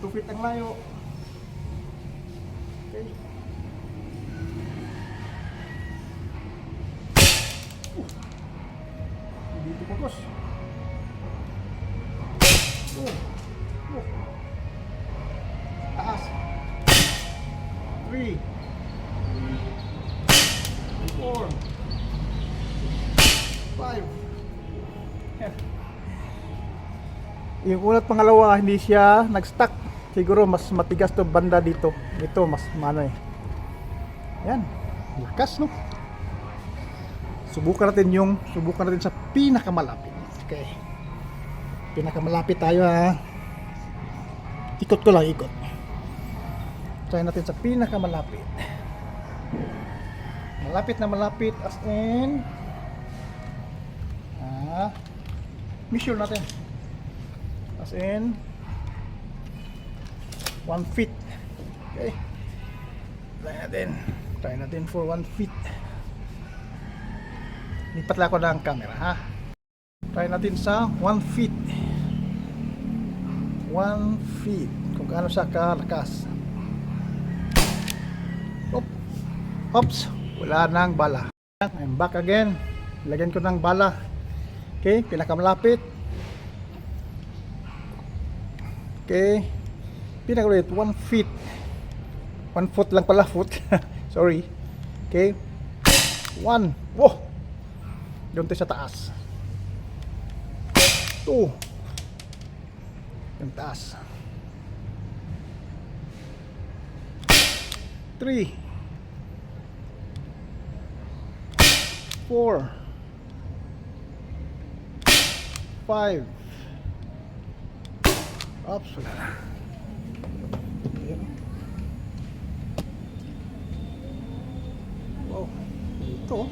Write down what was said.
2 feet ang layo. Okay. Dito pagos. Taas. 3 4 5. Yung una't pangalawa hindi siya nag-stuck. Siguro mas matigas to banda dito. Ito mas mano eh. Yan. Lakas no. Subukan natin sa pinakamalapit. Okay. Pinakamalapit tayo ha. Ikot ko lang, ikot. Try natin sa pinakamalapit. Malapit as in measure natin. As in 1 feet. Okay. Try natin for 1 feet. Lipat lang ako ng camera ha. Try natin sa 1 feet. 1 feet. Kung gaano siya kalakas. Oops. Wala nang bala. I'm back again. Lagyan ko ng bala. Okay. Pinakamalapit. Okay. Pinakamalapit. 1 feet. 1 foot lang pala. Foot. Sorry. Okay. 1. Wow. Doon tayo sa taas. 2. Yung taas. 3 4 5. Oops, wala na. Ayan. Wow, ito